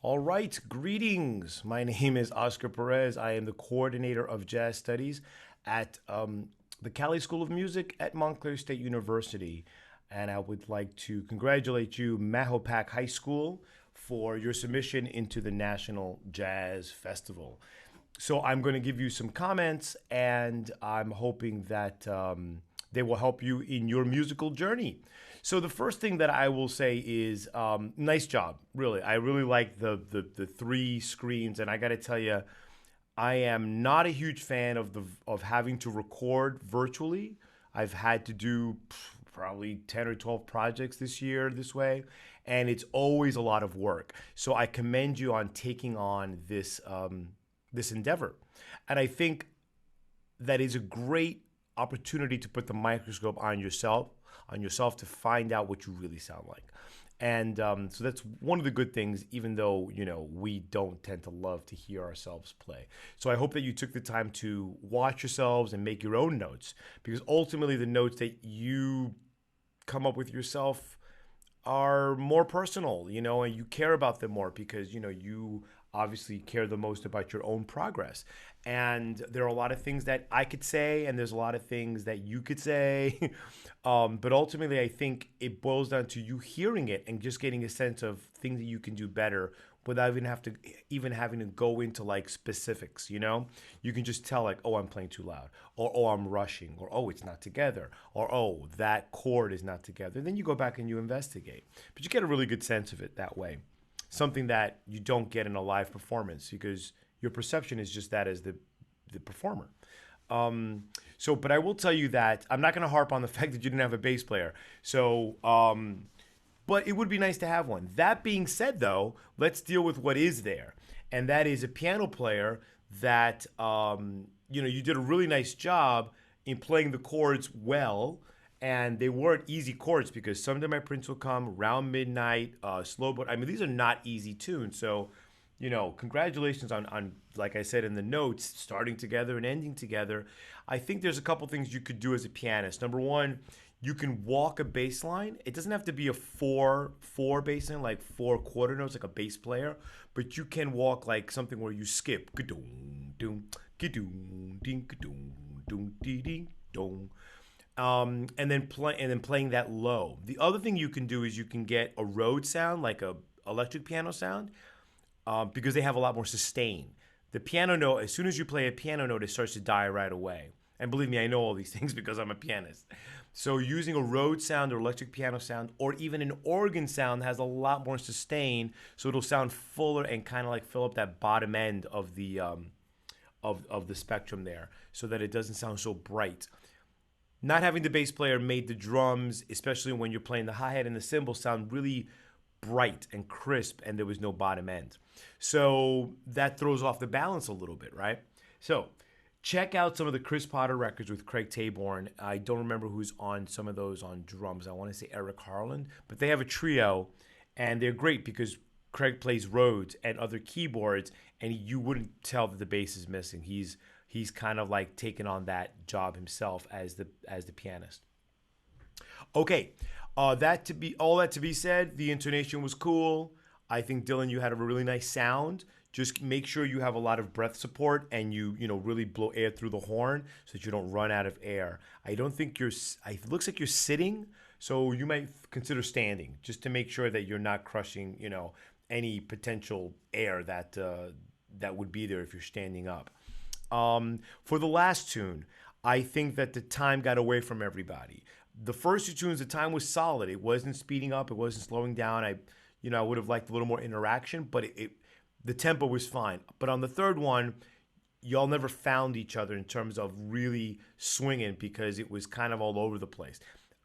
All right, greetings. My name is Oscar Perez. I am the coordinator of jazz studies at the Cali School of Music at Montclair State University. And I would like to congratulate you, Mahopac High School, for your submission into the National Jazz Festival. So I'm going to give you some comments, and I'm hoping that they will help you in your musical journey. So the first thing that I will say is, nice job, really. I really like the three screens, and I got to tell you, I am not a huge fan of having to record virtually. I've had to do probably 10 or 12 projects this year this way, and it's always a lot of work. So I commend you on taking on this endeavor. And I think that is a great opportunity to put the microscope on yourself to find out what you really sound like. And so that's one of the good things, even though, we don't tend to love to hear ourselves play. So I hope that you took the time to watch yourselves and make your own notes, because ultimately the notes that you come up with yourself are more personal, and you care about them more because, you obviously care the most about your own progress. And there are a lot of things that I could say, and there's a lot of things that you could say. But ultimately, I think it boils down to you hearing it and just getting a sense of things that you can do better without even having to go into like specifics, You can just tell like, oh, I'm playing too loud, or oh, I'm rushing, or oh, it's not together, or oh, that chord is not together. And then you go back and you investigate. But you get a really good sense of it that way. Something that you don't get in a live performance because your perception is just that as the performer. But I will tell you that I'm not going to harp on the fact that you didn't have a bass player. But it would be nice to have one. That being said, though, let's deal with what is there. And that is a piano player that, you did a really nice job in playing the chords well And they weren't easy chords because someday my prince will come, Round Midnight, Slow Boat. I mean, these are not easy tunes. So, congratulations on like I said in the notes, starting together and ending together. I think there's a couple things you could do as a pianist. Number one, you can walk a bass line. It doesn't have to be a four bass line, like four quarter notes, like a bass player, but you can walk like something where you skip. And then playing that low. The other thing you can do is you can get a Rhodes sound, like a electric piano sound, because they have a lot more sustain. The piano note, as soon as you play a piano note, it starts to die right away. And believe me, I know all these things because I'm a pianist. So using a Rhodes sound or electric piano sound or even an organ sound has a lot more sustain, so it'll sound fuller and kind of like fill up that bottom end of the of the spectrum there, so that it doesn't sound so bright. Not having the bass player made the drums, especially when you're playing the hi-hat and the cymbals, sound really bright and crisp, and there was no bottom end. So that throws off the balance a little bit, right? So check out some of the Chris Potter records with Craig Taborn. I don't remember who's on some of those on drums. I want to say Eric Harland, but they have a trio, and they're great because Craig plays Rhodes and other keyboards, and you wouldn't tell that the bass is missing. He's kind of like taken on that job himself as the pianist. Okay, all that to be said, the intonation was cool. I think, Dylan, you had a really nice sound. Just make sure you have a lot of breath support and you really blow air through the horn so that you don't run out of air. I don't think it looks like you're sitting, so you might consider standing just to make sure that you're not crushing, any potential air that would be there if you're standing up. For the last tune, I think that the time got away from everybody. The first two tunes, the time was solid. It wasn't speeding up. It wasn't slowing down. I would have liked a little more interaction, but the tempo was fine. But on the third one, y'all never found each other in terms of really swinging because it was kind of all over the place.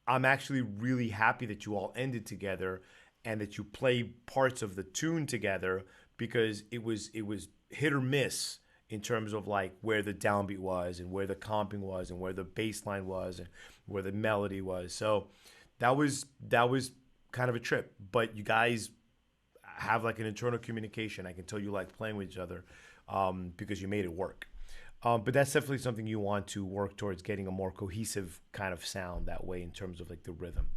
I'm actually really happy that you all ended together and that you played parts of the tune together because it was hit or miss in terms of like where the downbeat was and where the comping was and where the bass line was and where the melody was. So that was kind of a trip. But you guys have like an internal communication. I can tell you like playing with each other because you made it work. But that's definitely something you want to work towards, getting a more cohesive kind of sound that way in terms of like the rhythm.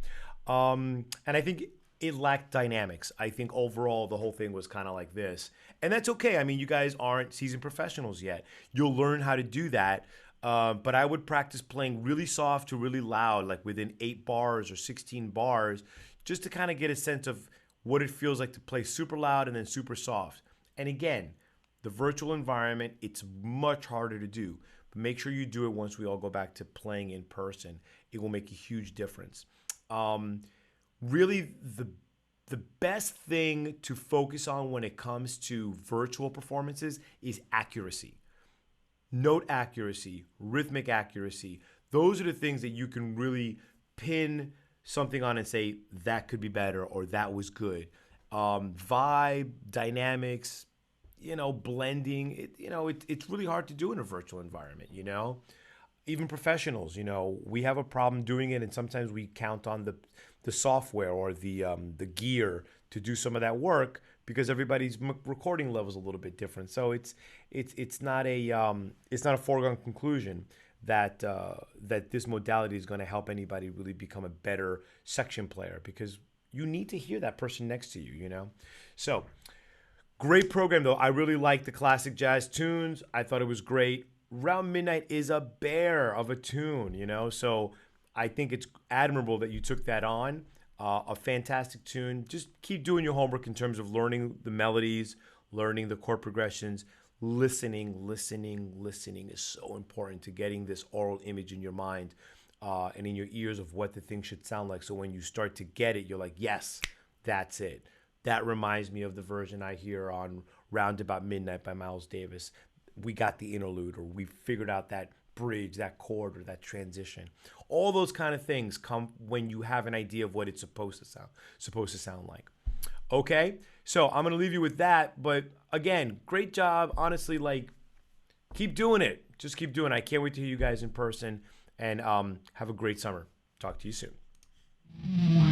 And I think it lacked dynamics. I think overall the whole thing was kind of like this. And that's okay. I mean, you guys aren't seasoned professionals yet. You'll learn how to do that. But I would practice playing really soft to really loud, like within 8 bars or 16 bars, just to kind of get a sense of what it feels like to play super loud and then super soft. And again, the virtual environment, it's much harder to do. But make sure you do it once we all go back to playing in person. It will make a huge difference. Really, the best thing to focus on when it comes to virtual performances is accuracy. Note accuracy, rhythmic accuracy. Those are the things that you can really pin something on and say, that could be better or that was good. Vibe, dynamics, blending. It's really hard to do in a virtual environment, Even professionals, we have a problem doing it, and sometimes we count on the software or the gear to do some of that work because everybody's recording level is a little bit different. So it's not a foregone conclusion that this modality is going to help anybody really become a better section player because you need to hear that person next to you, So great program though. I really like the classic jazz tunes. I thought it was great. Round Midnight is a bear of a tune, so I think it's admirable that you took that on. A fantastic tune. Just keep doing your homework in terms of learning the melodies, learning the chord progressions. Listening is so important to getting this oral image in your mind and in your ears of what the thing should sound like. So when you start to get it, you're like, yes, that's it. That reminds me of the version I hear on Round About Midnight by Miles Davis. We got the interlude, or we figured out that bridge, that chord, or that transition. All those kind of things come when you have an idea of what it's supposed to sound like. Okay, so I'm gonna leave you with that. But again, great job. Honestly, keep doing it. Just keep doing it. I can't wait to hear you guys in person, and have a great summer. Talk to you soon.